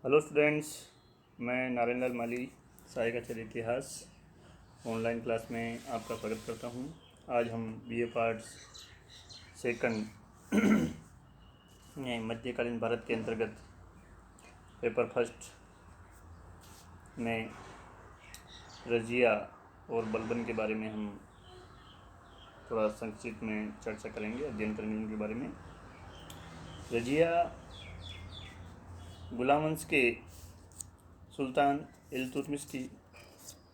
Hello students, मैं नारायण लाल माली शाही का चल इतिहास ऑनलाइन क्लास में आपका स्वागत करता हूं। आज हम बीए पार्ट्स सेकंड मध्यकालीन भारत के अंतर्गत पेपर फर्स्ट में रजिया और बलबन के बारे में हम थोड़ा संक्षिप्त में चर्चा करेंगे, अध्ययन करेंगे उनके बारे में। रजिया गुलाम वंश के सुल्तान इल्तुतमिश की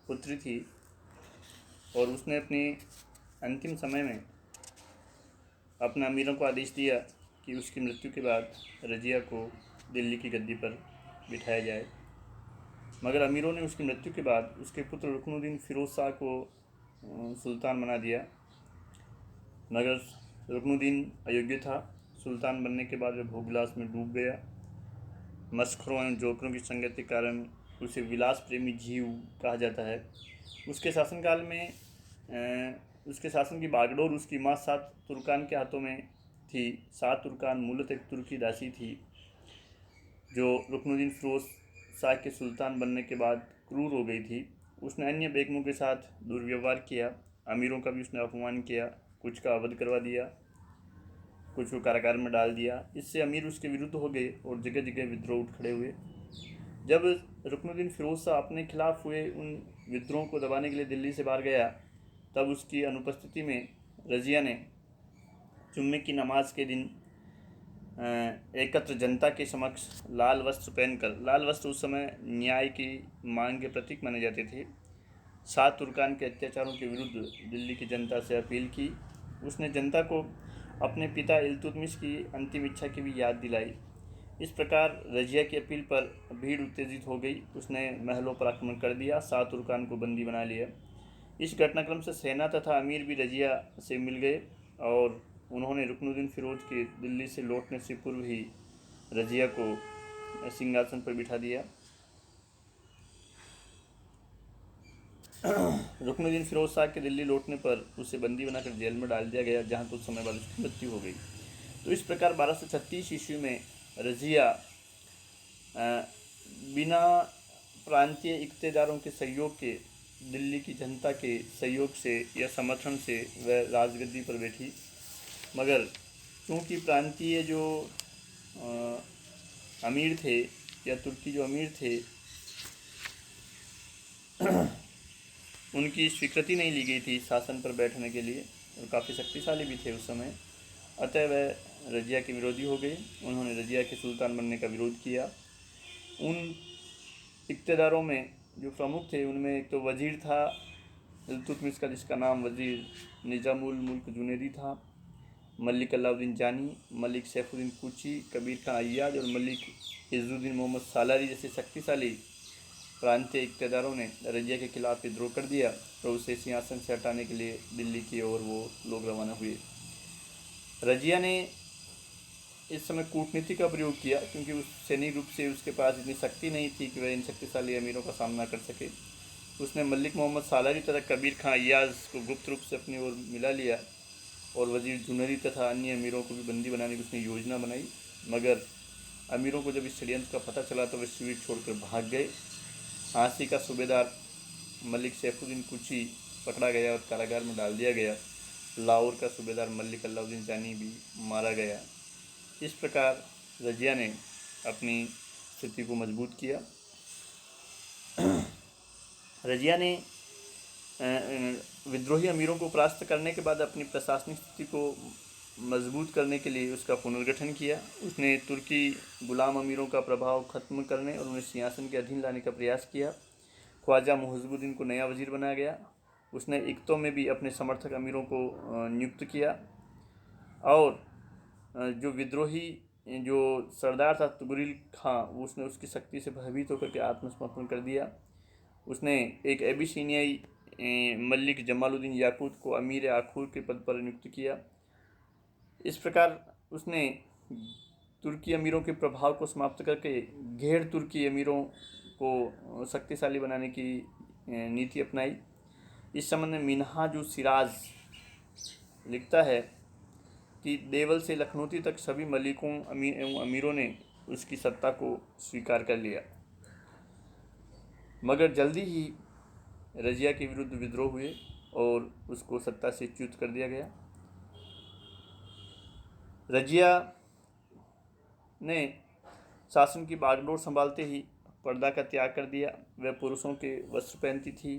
पुत्री थी और उसने अपने अंतिम समय में अपने अमीरों को आदेश दिया कि उसकी मृत्यु के बाद रजिया को दिल्ली की गद्दी पर बिठाया जाए। मगर अमीरों ने उसकी मृत्यु के बाद उसके पुत्र रुकनुद्दीन फिरोज़ शाह को सुल्तान बना दिया। मगर रुकनुद्दीन अयोग्य था। सुल्तान बनने के बाद वह भोगविलास में डूब गया। मस्खरों एवं जोकरों की संगत के कारण उसे विलास प्रेमी जीव कहा जाता है। उसके शासनकाल में उसके शासन की बागडोर उसकी माँ सात तुर्कान के हाथों में थी। सात तुर्कान मूलतः एक तुर्की दासी थी जो रुकनुद्दीन फिरोज शाह के सुल्तान बनने के बाद क्रूर हो गई थी। उसने अन्य बेगमों के साथ दुर्व्यवहार किया, अमीरों का भी उसने अपमान किया, कुछ का अवध करवा दिया, कुछ को कारागार में डाल दिया। इससे अमीर उसके विरुद्ध हो गए और जगह जगह विद्रोह उठ खड़े हुए। जब रुकनुद्दीन फिरोज शाह अपने खिलाफ हुए उन विद्रोह को दबाने के लिए दिल्ली से बाहर गया, तब उसकी अनुपस्थिति में रजिया ने जुम्मे की नमाज के दिन एकत्र जनता के समक्ष लाल वस्त्र पहनकर, लाल वस्त्र उस समय न्याय की मांग के प्रतीक माने जाते थे, सात तुर्कान के अत्याचारों के विरुद्ध दिल्ली की जनता से अपील की। उसने जनता को अपने पिता इल्तुतमिश की अंतिम इच्छा की भी याद दिलाई। इस प्रकार रजिया की अपील पर भीड़ उत्तेजित हो गई। उसने महलों पर आक्रमण कर दिया, सात तुर्कान को बंदी बना लिया। इस घटनाक्रम से सेना तथा अमीर भी रजिया से मिल गए और उन्होंने रुकनुद्दीन फिरोज के दिल्ली से लौटने से पूर्व ही रजिया को सिंहासन पर बिठा दिया। रुकनुद्दीन फिरोज शाह के दिल्ली लौटने पर उसे बंदी बनाकर जेल में डाल दिया गया, जहां कुछ समय बाद उसकी मृत्यु हो गई। तो इस प्रकार 1236 ईस्वी में रजिया बिना प्रांतीय इक्तेदारों के सहयोग के, दिल्ली की जनता के सहयोग से या समर्थन से वह राजगद्दी पर बैठी। मगर क्योंकि प्रांतीय जो अमीर थे या तुर्की जो अमीर थे उनकी स्वीकृति नहीं ली गई थी शासन पर बैठने के लिए, और काफ़ी शक्तिशाली भी थे उस समय, अतः वह रजिया के विरोधी हो गए। उन्होंने रजिया के सुल्तान बनने का विरोध किया। उन इक्तेदारों में जो प्रमुख थे उनमें एक तो वजीर था इल्तुतमिश का, जिसका नाम वजीर निजामुल मुल्क जुनैदी था, मलिक अलाउद्दीन जानी, मलिक सैफुद्दीन कुची, कबीर खान अय्याज और मलिक इज़्ज़ुद्दीन मोहम्मद सालारी जैसे शक्तिशाली प्रांतीय इक्तेदारों ने रजिया के खिलाफ विद्रोह कर दिया और उसे सिंहासन से हटाने के लिए दिल्ली की ओर वो लोग रवाना हुए। रजिया ने इस समय कूटनीति का प्रयोग किया, क्योंकि उस सैनिक रूप से उसके पास इतनी शक्ति नहीं थी कि वह इन शक्तिशाली अमीरों का सामना कर सके। उसने मलिक मोहम्मद सालारी तथा कबीर खान अय्याज को गुप्त रूप से अपनी ओर मिला लिया और वजीर जुनैदी तथा अन्य अमीरों को भी बंदी बनाने की उसने योजना बनाई। मगर अमीरों को जब इस षड्यंत्र का पता चला तो वे शिविर छोड़कर भाग गए। झांसी का सूबेदार मलिक सैफुद्दीन कुची पकड़ा गया और कारागार में डाल दिया गया। लाहौर का सूबेदार मलिक अलाउद्दीन जानी भी मारा गया। इस प्रकार रजिया ने अपनी स्थिति को मजबूत किया। रजिया ने विद्रोही अमीरों को परास्त करने के बाद अपनी प्रशासनिक स्थिति को मजबूत करने के लिए उसका पुनर्गठन किया। उसने तुर्की गुलाम अमीरों का प्रभाव खत्म करने और उन्हें सिंहासन के अधीन लाने का प्रयास किया। ख्वाजा मुहिजुद्दीन को नया वजीर बनाया गया। उसने इक्तों में भी अपने समर्थक अमीरों को नियुक्त किया और जो विद्रोही जो सरदार था तुगरिल खां, उसने उसकी शक्ति से भयभीत होकर के आत्मसमर्पण कर दिया। उसने एक एबिसीनियाई मलिक जमालुद्दीन याकूत को अमीर आखूर के पद पर नियुक्त किया। इस प्रकार उसने तुर्की अमीरों के प्रभाव को समाप्त करके गैर तुर्की अमीरों को शक्तिशाली बनाने की नीति अपनाई। इस संबंध में मिन्हाजुल सिराज लिखता है कि देवल से लखनौती तक सभी मलिकों एवं अमीरों ने उसकी सत्ता को स्वीकार कर लिया। मगर जल्दी ही रजिया के विरुद्ध विद्रोह हुए और उसको सत्ता से च्युत कर दिया गया। रजिया ने शासन की बागडोर संभालते ही पर्दा का त्याग कर दिया। वह पुरुषों के वस्त्र पहनती थी,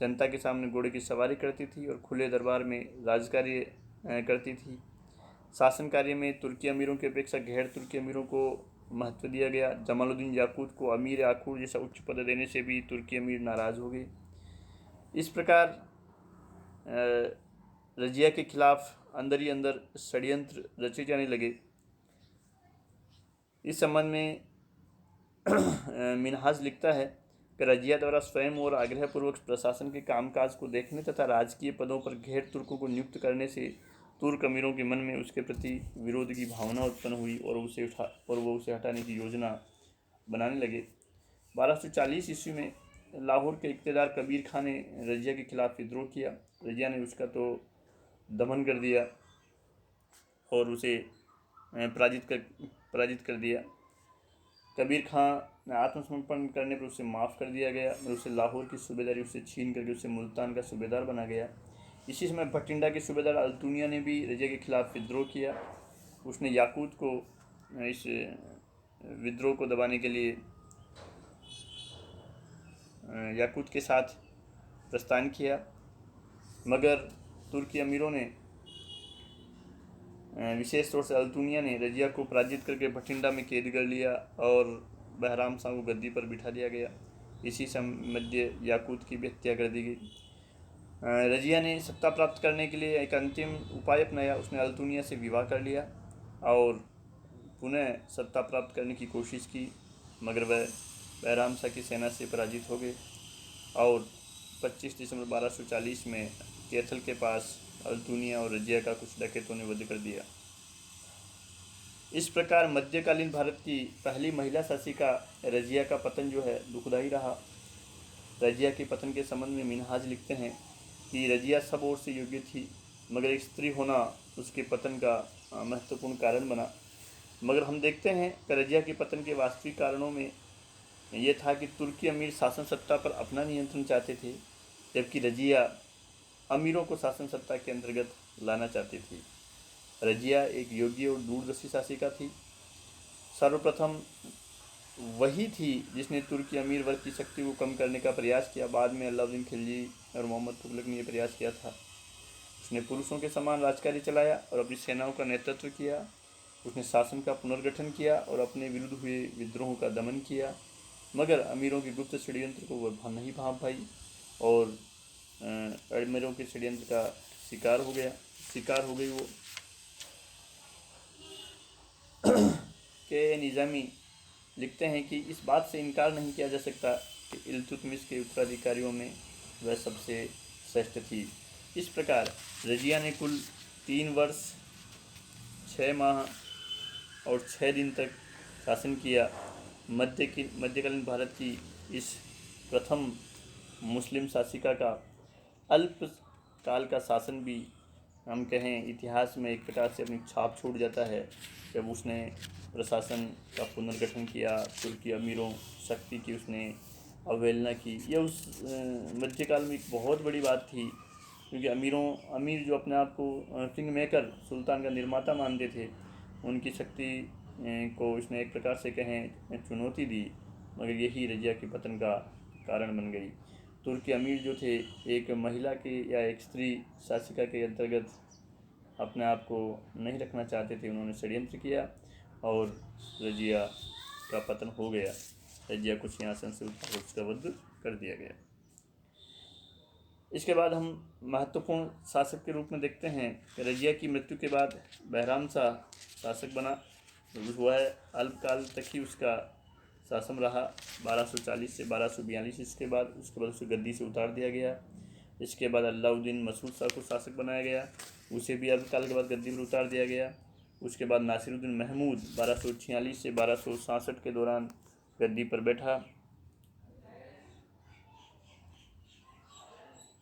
जनता के सामने घोड़े की सवारी करती थी और खुले दरबार में राजकार्य करती थी। शासन कार्य में तुर्की अमीरों की अपेक्षा गैर तुर्की अमीरों को महत्व दिया गया। जमालुद्दीन याकूत को अमीर आखूर जैसा उच्च पद देने से भी तुर्की अमीर नाराज हो गए। इस प्रकार रजिया के खिलाफ अंदर ही अंदर षड्यंत्र रचे जाने लगे। इस संबंध में मिनहाज लिखता है कि रजिया द्वारा स्वयं और आग्रहपूर्वक प्रशासन के कामकाज को देखने तथा राजकीय पदों पर गैर तुर्कों को नियुक्त करने से तुर्क अमीरों के मन में उसके प्रति विरोध की भावना उत्पन्न हुई और वो उसे हटाने की योजना बनाने लगे। 1240 ईस्वी में लाहौर के इक़्तिदार कबीर खान ने रजिया के खिलाफ विद्रोह किया। रजिया ने उसका तो दमन कर दिया और उसे पराजित कर दिया। कबीर खां ने आत्मसमर्पण करने पर उसे माफ़ कर दिया गया और उसे लाहौर की सूबेदारी उससे छीन करके उसे मुल्तान का सूबेदार बना गया। इसी समय भटिंडा के सूबेदार अल्तुनिया ने भी रजिया के खिलाफ विद्रोह किया। उसने याकूत को इस विद्रोह को दबाने के लिए याकूत के साथ प्रस्थान किया, मगर तुर्की अमीरों ने विशेष तौर से अल्तुनिया ने रजिया को पराजित करके भटिंडा में कैद कर लिया और बहराम शाह को गद्दी पर बिठा दिया गया। इसी समय मध्य याकूत की भी हत्या कर दी गई। रजिया ने सत्ता प्राप्त करने के लिए एक अंतिम उपाय अपनाया। उसने अल्तुनिया से विवाह कर लिया और पुनः सत्ता प्राप्त करने की कोशिश की, मगर वह बहराम शाह की सेना से पराजित हो गए और 25 दिसंबर 1240 में कैथल के पास अल्तुनिया और रजिया का कुछ डकैतों ने वध कर दिया। इस प्रकार मध्यकालीन भारत की पहली महिला शासिका रजिया का पतन जो है दुखदायी रहा। रजिया के पतन के संबंध में मिनहाज लिखते हैं कि रजिया सब ओर से योग्य थी, मगर एक स्त्री होना उसके पतन का महत्वपूर्ण कारण बना। मगर हम देखते हैं कि रजिया के पतन के वास्तविक कारणों में यह था कि तुर्की अमीर शासन सत्ता पर अपना नियंत्रण चाहते थे, जबकि रजिया अमीरों को शासन सत्ता के अंतर्गत लाना चाहती थी। रजिया एक योग्य और दूरदर्शी शासिका थी। सर्वप्रथम वही थी जिसने तुर्की अमीर वर्ग की शक्ति को कम करने का प्रयास किया। बाद में अलाउद्दीन खिलजी और मोहम्मद तुगलक ने यह प्रयास किया था। उसने पुरुषों के समान राजकार्य चलाया और अपनी सेनाओं का नेतृत्व किया। उसने शासन का पुनर्गठन किया और अपने विरुद्ध हुए विद्रोहों का दमन किया, मगर अमीरों के गुप्त षड्यंत्र को वह नहीं भांप पाई और अमीरों के षड्यंत्र का शिकार हो गई वो। के निज़ामी लिखते हैं कि इस बात से इनकार नहीं किया जा सकता कि इल्तुतमिश के उत्तराधिकारियों में वह सबसे श्रेष्ठ थी। इस प्रकार रजिया ने कुल 3 वर्ष 6 माह और 6 दिन तक शासन किया। मध्यकालीन भारत की इस प्रथम मुस्लिम शासिका का अल्प काल का शासन भी हम कहें इतिहास में एक प्रकार से अपनी छाप छोड़ जाता है, जब उसने प्रशासन का पुनर्गठन किया, तुर्की अमीरों शक्ति की उसने अवहेलना की। यह उस मध्यकाल में एक बहुत बड़ी बात थी, क्योंकि अमीर जो अपने आप को किंग मेकर सुल्तान का निर्माता मानते थे, उनकी शक्ति को उसने एक प्रकार से कहें चुनौती दी, मगर यही रजिया के पतन का कारण बन गई। तुर्की अमीर जो थे एक महिला के या एक स्त्री शासिका के अंतर्गत अपने आप को नहीं रखना चाहते थे। उन्होंने षड्यंत्र किया और रजिया का पतन हो गया। रजिया को सिंहासन से उतार उसका वध कर दिया गया। इसके बाद हम महत्वपूर्ण शासक के रूप में देखते हैं कि रजिया की मृत्यु के बाद बहराम शाह शासक बना। वह अल्पकाल तक ही उसका शासन रहा, 1240 से 1242। उसके बाद उसे गद्दी से उतार दिया गया। इसके बाद अलाउद्दीन मसूद शाह को शासक बनाया गया, उसे भी अल्पकाल के बाद गद्दी पर उतार दिया गया। उसके बाद नासिरुद्दीन महमूद 1246 से 1266 के दौरान गद्दी पर बैठा,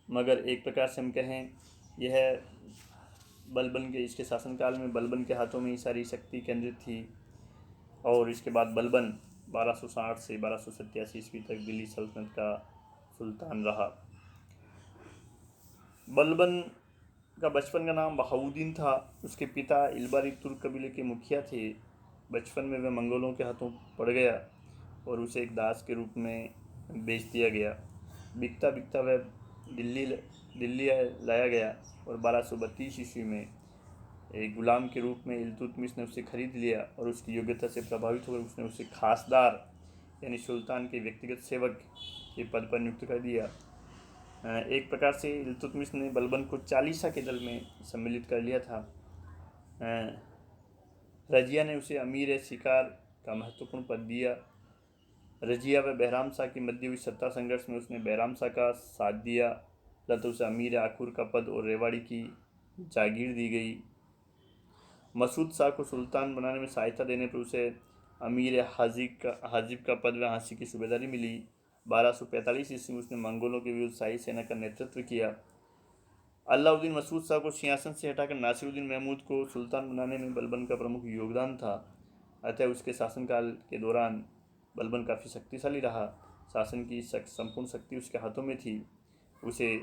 मगर एक प्रकार से हम कहें यह बलबन के इसके शासनकाल में बलबन के हाथों में ही सारी शक्ति केंद्रित थी। और इसके बाद बलबन 1260 से 1287 ईस्वी तक दिल्ली सल्तनत का सुल्तान रहा। बलबन का बचपन का नाम बहाउद्दीन था। उसके पिता इल्बारी तुर्क कबीले के मुखिया थे। बचपन में वह मंगोलों के हाथों पड़ गया और उसे एक दास के रूप में बेच दिया गया। बिकता बिकता वह दिल्ली लाया गया और 1232 ईस्वी में एक गुलाम के रूप में इल्तुतमिश ने उसे खरीद लिया और उसकी योग्यता से प्रभावित होकर उसने उसे खासदार यानी सुल्तान के व्यक्तिगत सेवक के पद पर नियुक्त कर दिया। एक प्रकार से इल्तुतमिश ने बलबन को चालीसा के दल में सम्मिलित कर लिया था। रजिया ने उसे अमीर शिकार का महत्वपूर्ण पद दिया। रजिया व बहराम शाह की मध्य हुई सत्ता संघर्ष में उसने बहराम शाह का साथ दिया तथा उसे अमीर आखुर का पद और रेवाड़ी की जागीर दी गई। मसूद शाह को सुल्तान बनाने में सहायता देने पर उसे अमीर हाजिब का पद व हाँसी की सूबेदारी मिली। 1245 ईस्वी में उसने मंगोलों के विरुद्ध शाही सेना का नेतृत्व किया। अलाउद्दीन मसूद शाह को सिंहासन से हटाकर नासिरुद्दीन महमूद को सुल्तान बनाने में बलबन का प्रमुख योगदान था। अतः उसके शासनकाल के दौरान बलबन काफ़ी शक्तिशाली रहा। शासन की संपूर्ण शक्ति उसके हाथों में थी। उसे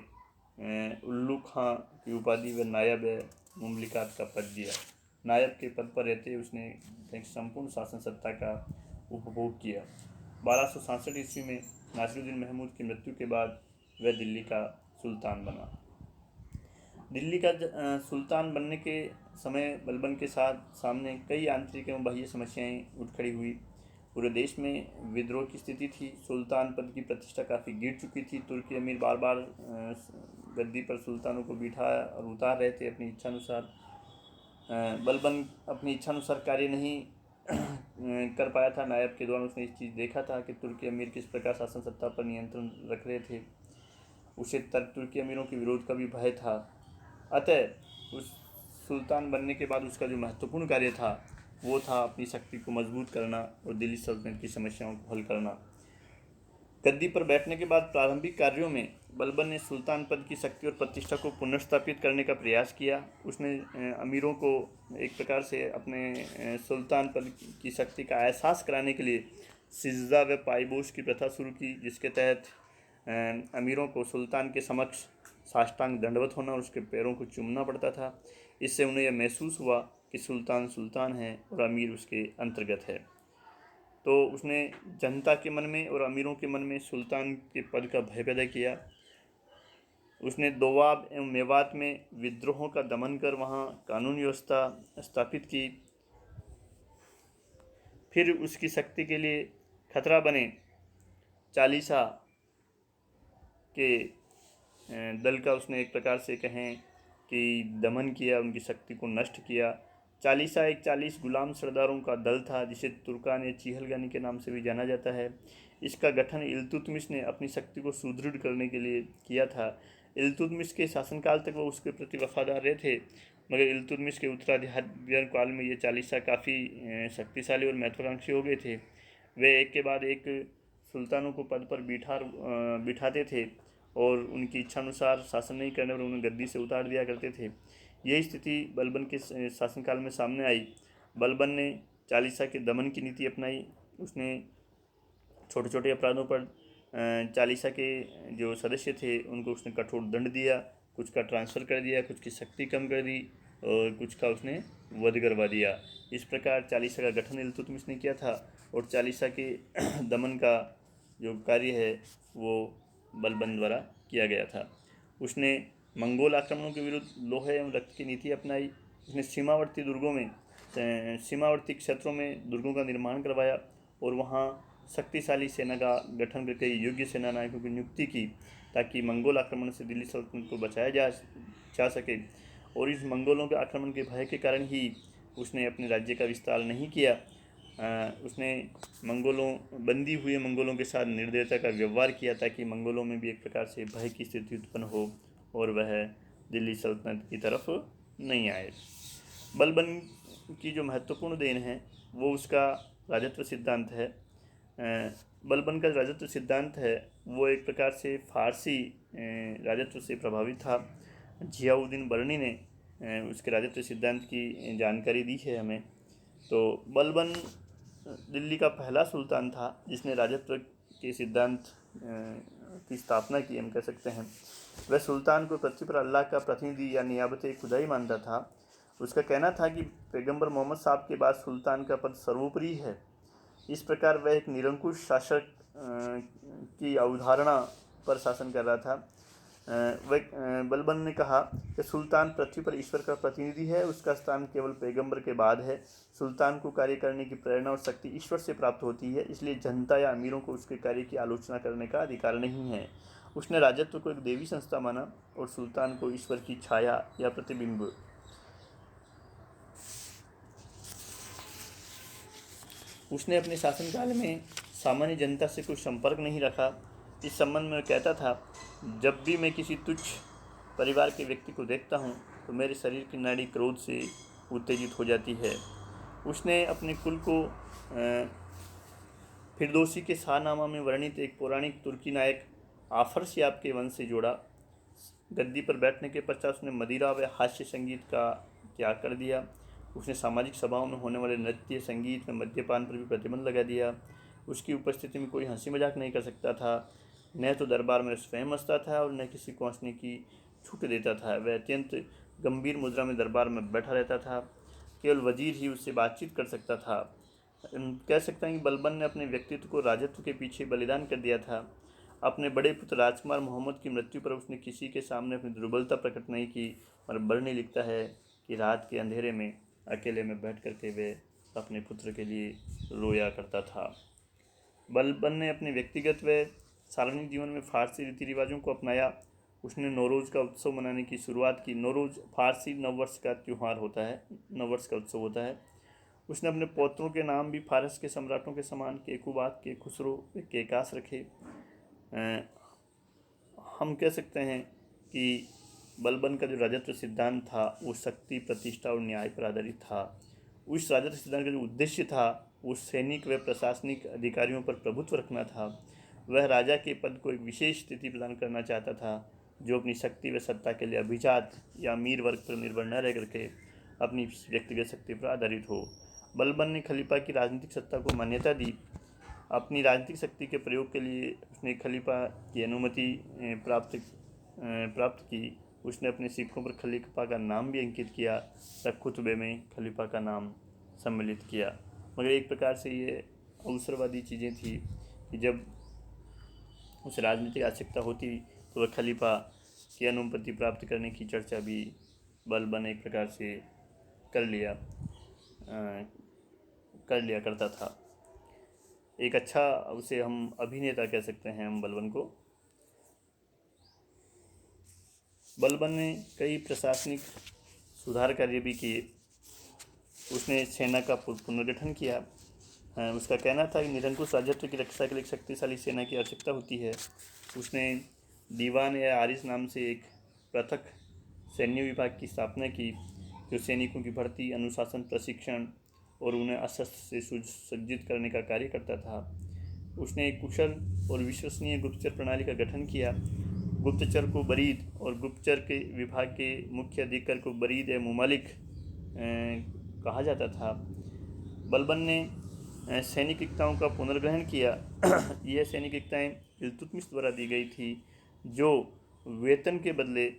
उल्लू खां की उपाधि व नायब मुमलिकात का पद दिया। नायब के पद पर रहते उसने संपूर्ण शासन सत्ता का उपभोग किया। 1267 ईस्वी में नासिरुद्दीन महमूद की मृत्यु के बाद वह दिल्ली का सुल्तान बना। दिल्ली का सुल्तान बनने के समय बलबन के सामने कई आंतरिक एवं बाह्य समस्याएं उठ खड़ी हुई। पूरे देश में विद्रोह की स्थिति थी। सुल्तान पद की प्रतिष्ठा काफ़ी गिर चुकी थी। तुर्की अमीर बार बार गद्दी पर सुल्तानों को बिठा और उतार रहे थे अपनी इच्छानुसार। बलबन अपनी इच्छानुसार कार्य नहीं कर पाया था। नायब के दौरान उसने इस चीज़ देखा था कि तुर्की अमीर किस प्रकार शासन सत्ता पर नियंत्रण रख रहे थे। उसे तुर्की अमीरों के विरोध का भी भय था। अतः उस सुल्तान बनने के बाद उसका जो महत्वपूर्ण कार्य था वो था अपनी शक्ति को मजबूत करना और दिल्ली सल्तनत की समस्याओं को हल करना। गद्दी पर बैठने के बाद प्रारंभिक कार्यों में बलबन ने सुल्तान पद की शक्ति और प्रतिष्ठा को पुनर्स्थापित करने का प्रयास किया। उसने अमीरों को एक प्रकार से अपने सुल्तान पद की शक्ति का एहसास कराने के लिए सिज्जा व पायबोश की प्रथा शुरू की, जिसके तहत अमीरों को सुल्तान के समक्ष साष्टांग दंडवत होना और उसके पैरों को चूमना पड़ता था। इससे उन्हें यह महसूस हुआ कि सुल्तान सुल्तान है और अमीर उसके अंतर्गत है। तो उसने जनता के मन में और अमीरों के मन में सुल्तान के पद का भय पैदा किया। उसने दोवाब एवं मेवात में विद्रोहों का दमन कर वहाँ कानून व्यवस्था स्थापित की। फिर उसकी शक्ति के लिए खतरा बने चालीसा के दल का उसने एक प्रकार से कहें कि दमन किया, उनकी शक्ति को नष्ट किया। चालीसा एक 40 गुलाम सरदारों का दल था जिसे तुर्कान या चीहलगानी के नाम से भी जाना जाता है। इसका गठन इल्तुतमिश ने अपनी शक्ति को सुदृढ़ करने के लिए किया था। इल्तुतमिश के शासनकाल तक वो उसके प्रति वफादार रहे थे, मगर इल्तुतमिश के उत्तराधिकारी काल में ये चालीसा काफ़ी शक्तिशाली और महत्वाकांक्षी हो गए थे। वे एक के बाद एक सुल्तानों को पद पर बिठाते थे और उनकी इच्छानुसार शासन नहीं करने पर उन्हें गद्दी से उतार दिया करते थे। यही स्थिति बलबन के शासनकाल में सामने आई। बलबन ने चालीसा के दमन की नीति अपनाई। उसने छोटे छोटे अपराधों पर चालीसा के जो सदस्य थे उनको उसने कठोर दंड दिया, कुछ का ट्रांसफ़र कर दिया, कुछ की शक्ति कम कर दी और कुछ का उसने वध करवा दिया। इस प्रकार चालीसा का गठन इल्तुतमिश ने किया था और चालीसा के दमन का जो कार्य है वो बलबन द्वारा किया गया था। उसने मंगोल आक्रमणों के विरुद्ध लोहे एवं रक्त की नीति अपनाई। उसने सीमावर्ती क्षेत्रों में दुर्गों का निर्माण करवाया और वहाँ शक्तिशाली सेना का गठन करके योग्य सेना नायकों की नियुक्ति की ताकि मंगोल आक्रमण से दिल्ली सल्तनत को बचाया जा सके। और इस मंगोलों के आक्रमण के भय के कारण ही उसने अपने राज्य का विस्तार नहीं किया। उसने बंदी हुए मंगोलों के साथ निर्दयता का व्यवहार किया ताकि मंगोलों में भी एक प्रकार से भय की स्थिति उत्पन्न हो और वह दिल्ली सल्तनत की तरफ नहीं आए। बलबन की जो महत्वपूर्ण देन है वो उसका राजत्व सिद्धांत है। बलबन का राजत्व सिद्धांत है वो एक प्रकार से फारसी राजत्व से प्रभावित था। जियाउद्दीन बर्नी ने उसके राजत्व सिद्धांत की जानकारी दी है हमें। तो बलबन दिल्ली का पहला सुल्तान था जिसने राजत्व के सिद्धांत की स्थापना की, हम कह सकते हैं। वह सुल्तान को पृथ्वी पर अल्लाह का प्रतिनिधि या नियाबत खुदा ही मानता था। उसका कहना था कि पैगंबर मोहम्मद साहब के बाद सुल्तान का पद सर्वोपरि है। इस प्रकार वह एक निरंकुश शासक की अवधारणा पर शासन कर रहा था। बलबन ने कहा कि सुल्तान पृथ्वी पर ईश्वर का प्रतिनिधि है, उसका स्थान केवल पैगंबर के बाद है। सुल्तान को कार्य करने की प्रेरणा और शक्ति ईश्वर से प्राप्त होती है, इसलिए जनता या अमीरों को उसके कार्य की आलोचना करने का अधिकार नहीं है। उसने राजत्व को एक देवी संस्था माना और सुल्तान को ईश्वर की छाया या प्रतिबिंब। उसने अपने शासनकाल में सामान्य जनता से कोई संपर्क नहीं रखा। इस संबंध में कहता था, जब भी मैं किसी तुच्छ परिवार के व्यक्ति को देखता हूँ तो मेरे शरीर की नाड़ी क्रोध से उत्तेजित हो जाती है। उसने अपने कुल को फिरदौसी के शाहनामा में वर्णित एक पौराणिक तुर्की नायक आफरसियाब के वंश से जोड़ा। गद्दी पर बैठने के पश्चात उसने मदिरा व हास्य संगीत का त्याग कर दिया। उसने सामाजिक सभाओं में होने वाले नृत्य संगीत में मद्यपान पर भी प्रतिबंध लगा दिया। उसकी उपस्थिति में कोई हंसी मजाक नहीं कर सकता था। न तो दरबार में स्वयं हंसता था और न किसी को हंसने की छूट देता था। वह अत्यंत गंभीर मुद्रा में दरबार में बैठा रहता था। केवल वजीर ही उससे बातचीत कर सकता था। कह सकते हैं कि बलबन ने अपने व्यक्तित्व को राजत्व के पीछे बलिदान कर दिया था। अपने बड़े पुत्र राजकुमार मोहम्मद की मृत्यु पर उसने किसी के सामने अपनी दुर्बलता प्रकट नहीं की। और बर्नी लिखता है कि रात के अंधेरे में अकेले में बैठ करके वे अपने पुत्र के लिए रोया करता था। बलबन ने अपने व्यक्तिगत व सार्वजनिक जीवन में फारसी रीति रिवाजों को अपनाया। उसने नवरोज़ का उत्सव मनाने की शुरुआत की। नवरोज़ फारसी नववर्ष का त्यौहार होता है, नववर्ष का उत्सव होता है। उसने अपने पौत्रों के नाम भी फारस के सम्राटों के समान केकुबात, के खुसरो, केकास रखे। हम कह सकते हैं कि बलबन का जो राजत्व सिद्धांत था वो शक्ति, प्रतिष्ठा और न्याय पर आधारित था। उस राजत्व सिद्धांत का जो उद्देश्य था वो सैनिक व प्रशासनिक अधिकारियों पर प्रभुत्व रखना था। वह राजा के पद को एक विशेष स्थिति प्रदान करना चाहता था जो अपनी शक्ति व सत्ता के लिए अभिजात या अमीर वर्ग पर निर्भर न रह करके अपनी व्यक्तिगत शक्ति पर आधारित हो। बलबन ने खलीफा की राजनीतिक सत्ता को मान्यता दी। अपनी राजनीतिक शक्ति के प्रयोग के लिए उसने खलीफा की अनुमति प्राप्त की। उसने अपने सिक्कों पर खलीफा का नाम भी अंकित किया तथा खुतबे में खलीफा का नाम सम्मिलित किया। मगर एक प्रकार से ये अवसरवादी चीज़ें थी कि जब उसे राजनीतिक आवश्यकता होती तो वह खलीफा की अनुमति प्राप्त करने की चर्चा भी बलबन एक प्रकार से कर लिया करता था। एक अच्छा उसे हम अभिनेता कह सकते हैं हम बलबन को। बलबन ने कई प्रशासनिक सुधार कार्य भी किए। उसने सेना का पुनर्गठन किया। उसका कहना था कि निरंकुश राजत्व की रक्षा के लिए एक शक्तिशाली सेना की आवश्यकता होती है। उसने दीवान या आरिस नाम से एक पृथक सैन्य विभाग की स्थापना की जो सैनिकों की भर्ती, अनुशासन, प्रशिक्षण और उन्हें अस्त्र से सुसज्जित करने का कार्य करता था। उसने एक कुशल और विश्वसनीय गुप्तचर प्रणाली का गठन किया। गुप्तचर को बरीद और गुप्तचर के विभाग के मुख्य अधिकारी को बरीद या मुमालिक कहा जाता था। बलबन ने सैनिक एकताओं का पुनर्ग्रहण किया। यह सैनिक एकताएँ इल्तुतमिश द्वारा दी गई थी जो वेतन के बदले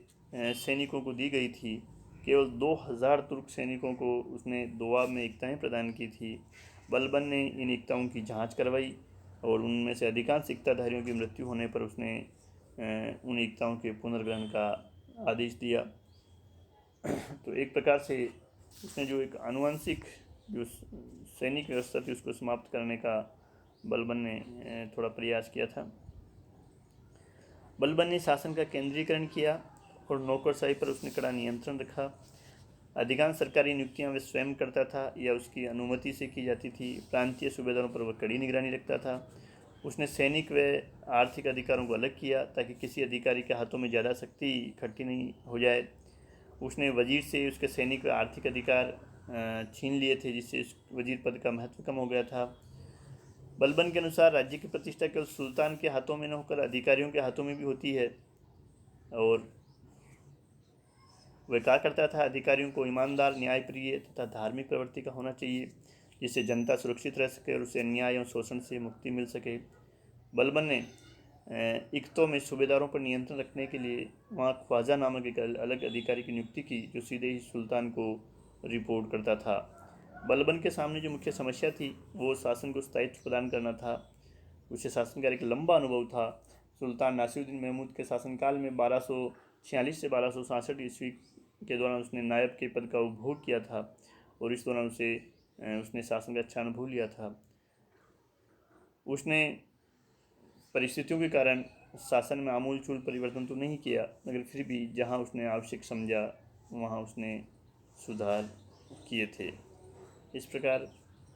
सैनिकों को दी गई थी। केवल 2000 तुर्क सैनिकों को उसने दोआब में एकताएँ प्रदान की थी। बलबन ने इन एकताओं की जांच करवाई और उनमें से अधिकांश एकताधारियों की मृत्यु होने पर उसने उन एकताओं के पुनर्ग्रहण का आदेश दिया। तो एक प्रकार से उसने जो एक आनुवंशिक जो सैनिक व्यवस्था थी उसको समाप्त करने का बलबन ने थोड़ा प्रयास किया था। बलबन ने शासन का केंद्रीकरण किया और नौकरशाही पर उसने कड़ा नियंत्रण रखा। अधिकांश सरकारी नियुक्तियां वह स्वयं करता था या उसकी अनुमति से की जाती थी। प्रांतीय सूबेदारों पर वह कड़ी निगरानी रखता था। उसने सैनिक व आर्थिक अधिकारों को अलग किया ताकि किसी अधिकारी के हाथों में ज़्यादा शक्ति इकट्ठी नहीं हो जाए। उसने वजीर से उसके सैनिक व आर्थिक अधिकार छीन लिए थे जिससे वजीर पद का महत्व कम हो गया था। बलबन के अनुसार राज्य की प्रतिष्ठा केवल सुल्तान के हाथों में न होकर अधिकारियों के हाथों में भी होती है। और वह कहा करता था अधिकारियों को ईमानदार, न्यायप्रिय तथा धार्मिक प्रवृत्ति का होना चाहिए। जिससे जनता सुरक्षित रह सके और उसे अन्याय एवं शोषण से मुक्ति मिल सके। बलबन ने इक्तो में सूबेदारों पर नियंत्रण रखने के लिए वहाँ ख्वाजा नामक एक अलग अधिकारी की नियुक्ति की, जो सीधे ही सुल्तान को रिपोर्ट करता था। बलबन के सामने जो मुख्य समस्या थी वो शासन को स्थायित्व प्रदान करना था। उसे शासन का एक लंबा अनुभव था। सुल्तान नासिरुद्दीन महमूद के शासनकाल में 1246 से 1266 ईस्वी के दौरान उसने नायब के पद का उपभोग किया था और इस दौरान उसने शासन का अच्छा अनुभव लिया था। उसने परिस्थितियों के कारण शासन में आमूलचूल परिवर्तन तो नहीं किया, मगर फिर भी जहां उसने आवश्यक समझा वहां उसने सुधार किए थे। इस प्रकार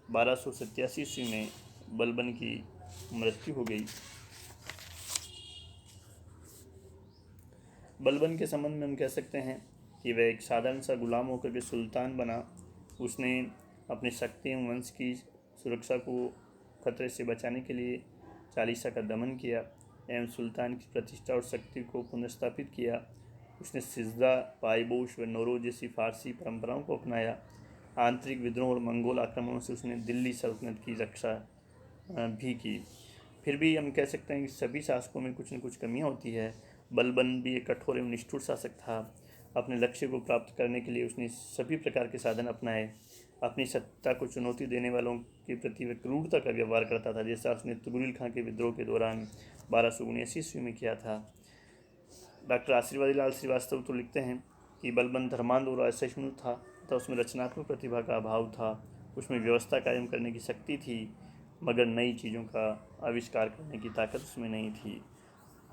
1287 ईस्वी में बलबन की मृत्यु हो गई। बलबन के संबंध में हम कह सकते हैं कि वह एक साधारण सा गुलाम होकर के सुल्तान बना। उसने अपनी शक्ति एवं वंश की सुरक्षा को खतरे से बचाने के लिए चालीसा का दमन किया एवं सुल्तान की प्रतिष्ठा और शक्ति को पुनर्स्थापित किया। उसने सिजदा, पायबोश व नौरोज जैसी फारसी परंपराओं को अपनाया। आंतरिक विद्रोह और मंगोल आक्रमणों से उसने दिल्ली सल्तनत की रक्षा भी की। फिर भी हम कह सकते हैं कि सभी शासकों में कुछ न कुछ कमियां होती है। बलबन भी एक कठोर एवं निष्ठुर शासक था। अपने लक्ष्य को प्राप्त करने के लिए उसने सभी प्रकार के साधन अपनाए। अपनी सत्ता को चुनौती देने वालों के प्रति वह क्रूरता का व्यवहार करता था, जैसा उसने तुगरिल खां के विद्रोह के दौरान 1279 ईस्वी में किया था। डॉक्टर आशीर्वादी लाल श्रीवास्तव तो लिखते हैं कि बलबन धर्मांध और असहिष्णु था तथा उसमें रचनात्मक प्रतिभा का अभाव था। उसमें व्यवस्था कायम करने की शक्ति थी, मगर नई चीज़ों का आविष्कार करने की ताकत उसमें नहीं थी।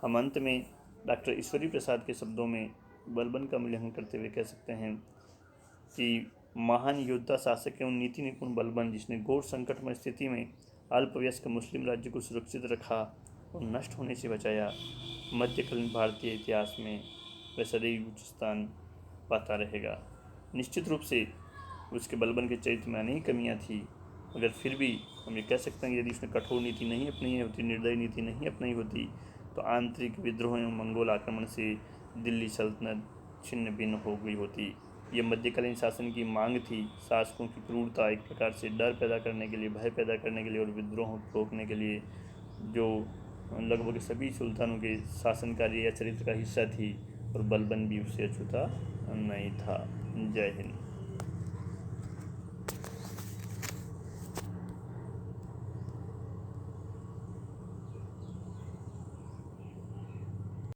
हम अंत में डॉक्टर ईश्वरी प्रसाद के शब्दों में बलबन का मूल्यांकन करते हुए कह सकते हैं कि महान योद्धा, शासक एवं नीति निपुण बलबन, जिसने घोर संकटमय स्थिति में अल्पवयस्क मुस्लिम राज्य को सुरक्षित रखा और नष्ट होने से बचाया, मध्यकालीन भारतीय इतिहास में वह सदैव उच्च स्थान पाता रहेगा। निश्चित रूप से उसके बलबन के चरित्र में अनेक कमियाँ थी, मगर फिर भी हम ये कह सकते हैं कि यदि उसने कठोर नीति नहीं अपनाई होती, निर्दयी नीति नहीं अपनाई होती, तो आंतरिक विद्रोह एवं मंगोल आक्रमण से दिल्ली सल्तनत छिन्न भिन्न हो गई होती। यह मध्यकालीन शासन की मांग थी। शासकों की क्रूरता एक प्रकार से डर पैदा करने के लिए, भय पैदा करने के लिए और विद्रोह को रोकने के लिए, जो लगभग सभी सुल्तानों के शासन कार्य या चरित्र का हिस्सा थी, और बलबन भी उससे अछूता नहीं था। जय हिंद।